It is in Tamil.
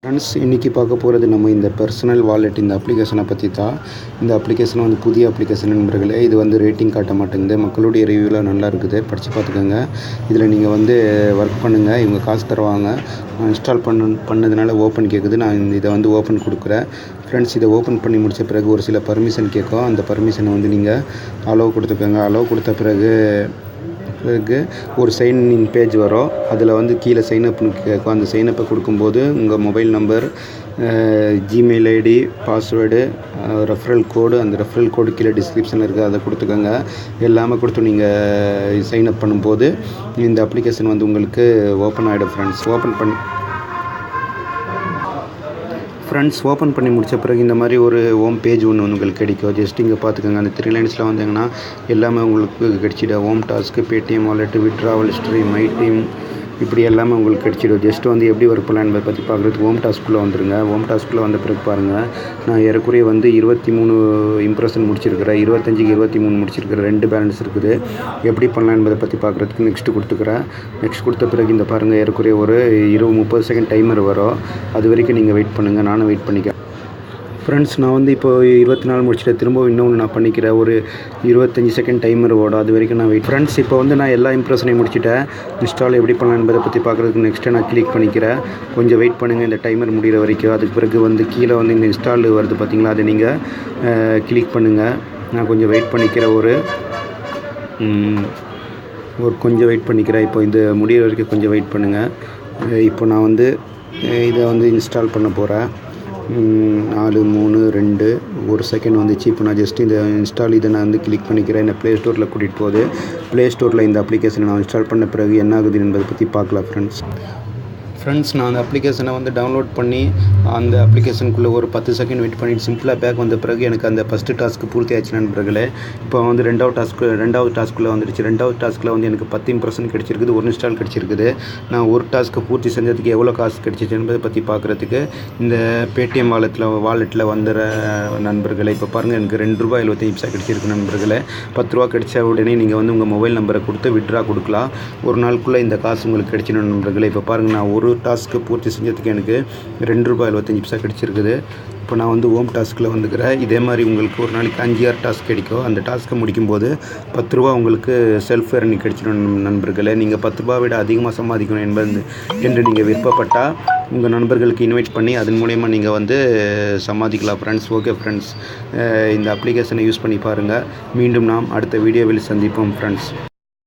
ஃப்ரெண்ட்ஸ், இன்றைக்கி பார்க்க போகிறது நம்ம இந்த பர்சனல் வாலெட் இந்த அப்ளிகேஷனை பற்றி தான். இந்த அப்ளிகேஷன் வந்து புதிய அப்ளிகேஷன் நண்பர்களே. இது வந்து ரேட்டிங் காட்ட மாட்டேங்குது. மக்களுடைய ரிவ்யூலாம் நல்லா இருக்குது, படித்து பார்த்துக்கோங்க. இதில் நீங்கள் வந்து ஒர்க் பண்ணுங்கள், இவங்க காசு தருவாங்க. நான் இன்ஸ்டால் பண்ணதுனால ஓப்பன் கேட்குது. நான் இதை வந்து ஓப்பன் கொடுக்குறேன். ஃப்ரெண்ட்ஸ், இதை ஓப்பன் பண்ணி முடித்த பிறகு ஒரு சில பர்மிஷன் கேட்கும். அந்த பர்மிஷனை வந்து நீங்கள் அலோவ் கொடுத்துக்கோங்க. அலோவ் கொடுத்த பிறகு ஒரு சைன் இன் பேஜ் வரும். அதில் வந்து கீழே சைன்அப்னு கேட்கும். அந்த சைன்அப்பை கொடுக்கும்போது உங்கள் mobile number, Gmail ID, password, referral code, அந்த ரெஃபரல் கோடு கீழே டிஸ்கிரிப்ஷனில் இருக்குது, அதை கொடுத்துக்கோங்க. எல்லாமே கொடுத்து நீங்கள் சைன்அப் பண்ணும்போது இந்த அப்ளிகேஷன் வந்து உங்களுக்கு ஓப்பன் ஆகிடும். ஃப்ரெண்ட்ஸ், ஓப்பன் பண்ணி முடித்த பிறகு இந்த மாதிரி ஒரு ஹோம் பேஜ் ஒன்று உங்களுக்கு கிடைக்கும். ஜஸ்ட் இங்கே பார்த்துக்கோங்க. அந்த 3 லைன்ஸில் வந்தீங்கன்னா எல்லாமே உங்களுக்கு கிடைச்சிடும். Home task, Paytm wallet, withdrawal history, my team, இப்படி எல்லாமே உங்களுக்கு கிடைச்சிடும். ஜஸ்ட் வந்து எப்படி ஒர்க் பண்ணலாம் என்பதை பற்றி பார்க்குறதுக்கு ஹோம் டாஸ்க்குள்ளே வந்துடுங்க. ஹோம் டாஸ்க்குள்ளே வந்த பிறகு பாருங்கள், நான் ஏறக்குறைய வந்து 23 இம்ப்ரெஷன் முடிச்சிருக்கிறேன். 25க்கு 23 முடிச்சிருக்கிறேன். 2 பேலன்ஸ் இருக்குது. எப்படி பண்ணலாம் என்பதை பற்றி பார்க்குறதுக்கு நெக்ஸ்ட்டு கொடுத்துக்கிறேன். நெக்ஸ்ட் கொடுத்த பிறகு இந்த பாருங்கள், ஏறக்குறைய ஒரு 30 செகண்ட் டைமர் வரும். அது வரைக்கும் நீங்கள் வெயிட் பண்ணுங்கள். நானும் வெயிட் பண்ணிக்கிறேன். ஃப்ரெண்ட்ஸ், நான் வந்து இப்போ 24 முடிச்சுட்டு திரும்ப இன்னொன்று நான் பண்ணிக்கிறேன். ஒரு 25 செகண்ட் டைமர் ஓடும். அது வரைக்கும் நான் வெயிட். ஃப்ரெண்ட்ஸ், இப்போ வந்து நான் எல்லா இம்ப்ரெஷனையும் முடிச்சுட்டேன். இன்ஸ்டால் எப்படி பண்ணலாம் என்பதை பற்றி பார்க்குறதுக்கு நெக்ஸ்ட்டு நான் கிளிக் பண்ணிக்கிறேன். கொஞ்சம் வெயிட் பண்ணுங்கள், இந்த டைமர் முடிகிற வரைக்கும். அதுக்கு பிறகு வந்து கீழே வந்து இந்த இன்ஸ்டால் வருது பார்த்தீங்களா, அதை நீங்கள் கிளிக் பண்ணுங்கள். நான் கொஞ்சம் வெயிட் பண்ணிக்கிறேன். ஒரு கொஞ்சம் வெயிட் பண்ணிக்கிறேன். இப்போ இது முடிகிற வரைக்கும் கொஞ்சம் வெயிட் பண்ணுங்கள். இப்போ நான் வந்து இதை வந்து இன்ஸ்டால் பண்ண போகிறேன். 4 3 2 1 செகண்ட் வந்துச்சு. இப்போ நான் ஜஸ்ட் இந்த இன்ஸ்டால் இதை நான் வந்து கிளிக் பண்ணிக்கிறேன். இந்த ப்ளே ஸ்டோரில் கூட்டிகிட்டு போகுது. ப்ளே ஸ்டோரில் இந்த அப்ளிகேஷனை நான் இன்ஸ்டால் பண்ண பிறகு என்ன ஆகுது என்பதை பற்றி பார்க்கலாம். ஃப்ரெண்ட்ஸ், நான் அந்த அப்ளிகேஷனை வந்து டவுன்லோட் பண்ணி அந்த அப்ளிகேஷனுக்குள்ளே ஒரு 10 செகண்ட் வெயிட் பண்ணிவிட்டு சிம்பிளாக பேக் வந்த பிறகு எனக்கு அந்த ஃபஸ்ட்டு டாஸ்க்கு பூர்த்தி ஆச்சு நண்பர்களே. இப்போ வந்து ரெண்டாவது டாஸ்க்குள்ளே வந்துடுச்சு. ரெண்டாவது டாஸ்க்கில் வந்து எனக்கு 10 இம்ப்ரெஷன் கிடச்சிருக்குது, 1 இன்ஸ்டால் கிடச்சிருக்குது. நான் ஒரு டாஸ்க்கு பூர்த்தி செஞ்சதுக்கு எவ்வளோ காசு கிடச்சிச்சு என்பதை பற்றி பார்க்குறதுக்கு இந்த பேடிஎம் வாலெட்டில் வந்துடுற நண்பர்களே. இப்போ பாருங்கள், எனக்கு ₹2.75 கிடச்சிருக்கு நண்பர்களே. ₹10 கிடச்ச உடனே நீங்கள் வந்து உங்கள் மொபைல் நம்பரை கொடுத்து விட்ரா கொடுக்கலாம். ஒரு நாளுக்குள்ளே இந்த காசு உங்களுக்கு கிடச்சிடும் நண்பர்களே. இப்போ பாருங்கள், நான் ஒரு டாஸ்க்கு பூர்த்தி செஞ்சதுக்கு எனக்கு ₹2.75 கிடச்சிருக்குது. இப்போ நான் வந்து ஹோம் டாஸ்க்கில் வந்துக்கிறேன். இதே மாதிரி உங்களுக்கு ஒரு நாளைக்கு 5-6 டாஸ்க் கிடைக்கும். அந்த டாஸ்க்கை முடிக்கும்போது ₹10 உங்களுக்கு செல்ஃப் ஏர்னிங் கிடைச்சிடும் நண்பர்களே. நீங்கள் ₹10 விட அதிகமாக சம்பாதிக்கணும் என்று நீங்கள் விருப்பப்பட்டால் உங்கள் நண்பர்களுக்கு இன்வைட் பண்ணி அதன் மூலயமா நீங்கள் வந்து சம்பாதிக்கலாம். ஃப்ரெண்ட்ஸ், ஓகே ஃப்ரெண்ட்ஸ், இந்த அப்ளிகேஷனை யூஸ் பண்ணி பாருங்கள். மீண்டும் நாம் அடுத்த வீடியோவில் சந்திப்போம் ஃப்ரெண்ட்ஸ்.